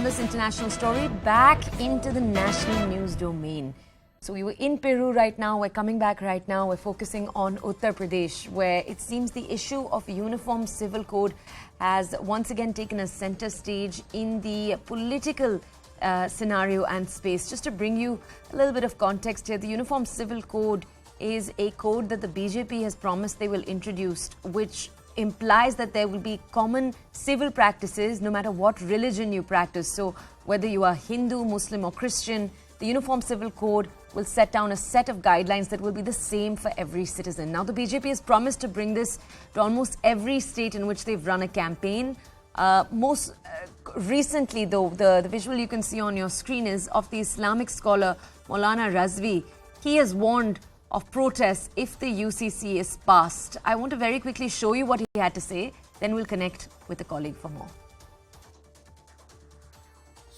This international story back into the national news domain. So we were in Peru right now, we're coming back right now, we're focusing on Uttar Pradesh, where it seems the issue of uniform civil code has once again taken a center stage in the political scenario and space. Just to bring you a little bit of context here, the uniform civil code is a code that the BJP has promised they will introduce, which implies that there will be common civil practices no matter what religion you practice. So whether you are Hindu, Muslim or Christian, the Uniform Civil Code will set down a set of guidelines that will be the same for every citizen. Now, the BJP has promised to bring this to almost every state in which they've run a campaign. Most recently, though, the visual you can see on your screen is of the Islamic scholar Maulana Rizvi. He has warned of protests if the UCC is passed. I want to very quickly show you what he had to say, then we'll connect with a colleague for more.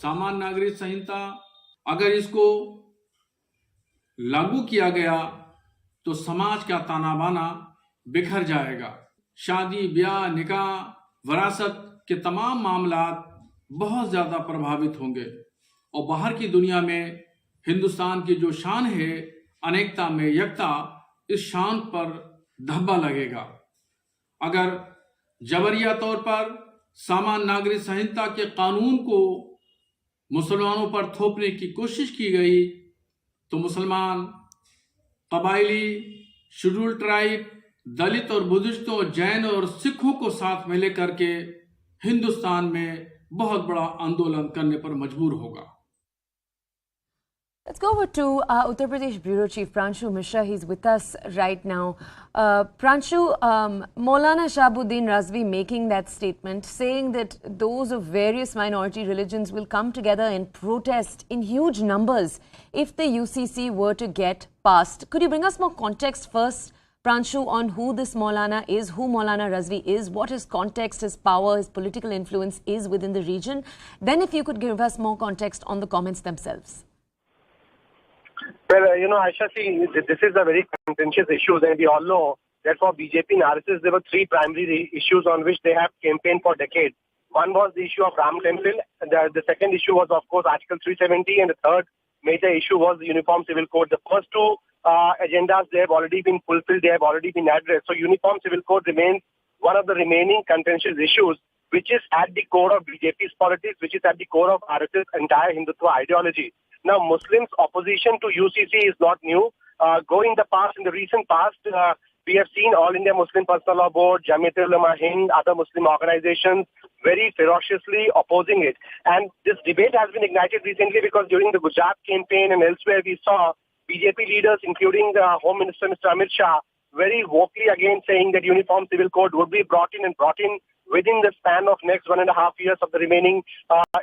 सामान्य नागरिक संहिता अगर इसको लागू किया गया तो समाज का ताना बाना बिखर जाएगा। शादी, ब्याह, निकाह, विरासत के तमाम मामलात बहुत ज्यादा प्रभावित होंगे और बाहर की दुनिया में हिंदुस्तान की जो शान है अनेकता में एकता, इस शान पर धब्बा लगेगा। अगर जबरिया तौर पर सामान्य नागरिक संहिता के कानून को मुसलमानों पर थोपने की कोशिश की गई तो मुसलमान, कबायली, शेड्यूल ट्राइब, दलित और बुद्धिस्टों, जैन और सिखों को साथ में लेकर के हिंदुस्तान में बहुत बड़ा आंदोलन करने पर मजबूर होगा। Let's go over to Uttar Pradesh Bureau Chief Pranshu Mishra. He's with us right now. Pranshu, Maulana Shahabuddin Rizvi making that statement, saying that those of various minority religions will come together and protest in huge numbers if the UCC were to get passed. Could you bring us more context first, Pranshu, on who this Maulana is, who Maulana Rizvi is, what his context, his power, his political influence is within the region? Then if you could give us more context on the comments themselves. Well, Aisha, see, this is a very contentious issue, and we all know that for BJP and RSS, there were three primary issues on which they have campaigned for decades. One was the issue of Ram Temple, the second issue was, of course, Article 370, and the third major issue was the Uniform Civil Code. The first two agendas, they have already been fulfilled, they have already been addressed. So Uniform Civil Code remains one of the remaining contentious issues, which is at the core of BJP's politics, which is at the core of RSS' entire Hindutva ideology. Now, Muslims' opposition to UCC is not new. In the recent past, we have seen All India Muslim Personal Law Board, Jamiat-e-Ulama Hind, other Muslim organizations very ferociously opposing it. And this debate has been ignited recently because during the Gujarat campaign and elsewhere, we saw BJP leaders, including the Home Minister, Mr. Amit Shah, very vocally again saying that Uniform Civil Code would be brought in within the span of next 1.5 years of the remaining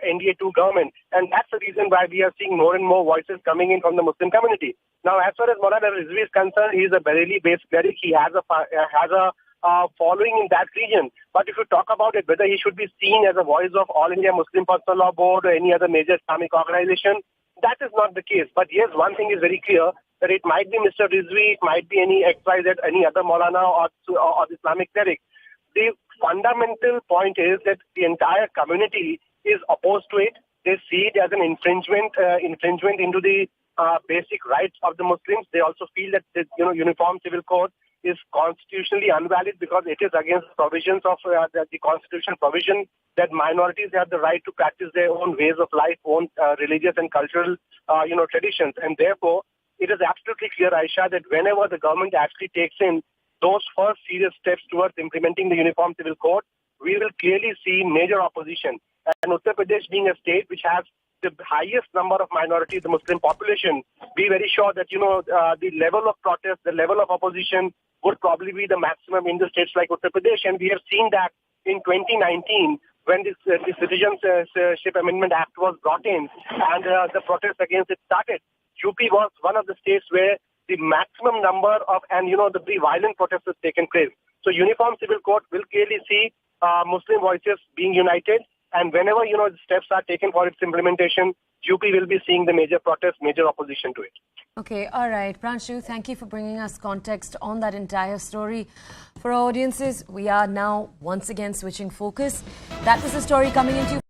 NDA-2 government. And that's the reason why we are seeing more and more voices coming in from the Muslim community. Now, as far as Maulana Rizvi is concerned, he is a Bareilly-based cleric. He has a following in that region. But if you talk about it, whether he should be seen as a voice of All India Muslim Personal Law Board or any other major Islamic organization, that is not the case. But yes, one thing is very clear, that it might be Mr. Rizvi, it might be any XYZ, any other Maulana or the Islamic cleric. The fundamental point is that the entire community is opposed to it. They see it as an infringement into the basic rights of the Muslims. They also feel that the Uniform Civil Code is constitutionally invalid because it is against the provisions of the constitutional provision that minorities have the right to practice their own ways of life, own religious and cultural traditions. And therefore, it is absolutely clear, Aisha, that whenever the government actually takes in those first serious steps towards implementing the Uniform Civil Code, we will clearly see major opposition. And Uttar Pradesh being a state which has the highest number of minorities, the Muslim population, be very sure that, the level of protest, the level of opposition would probably be the maximum in the states like Uttar Pradesh. And we have seen that in 2019 when the Citizenship Amendment Act was brought in and the protest against it started. UP was one of the states where the maximum number of, the violent protests has taken place. So Uniform Civil Code will clearly see Muslim voices being united. And whenever, the steps are taken for its implementation, UP will be seeing the major protests, major opposition to it. Okay, all right. Pranshu, thank you for bringing us context on that entire story. For our audiences, we are now once again switching focus. That was the story coming into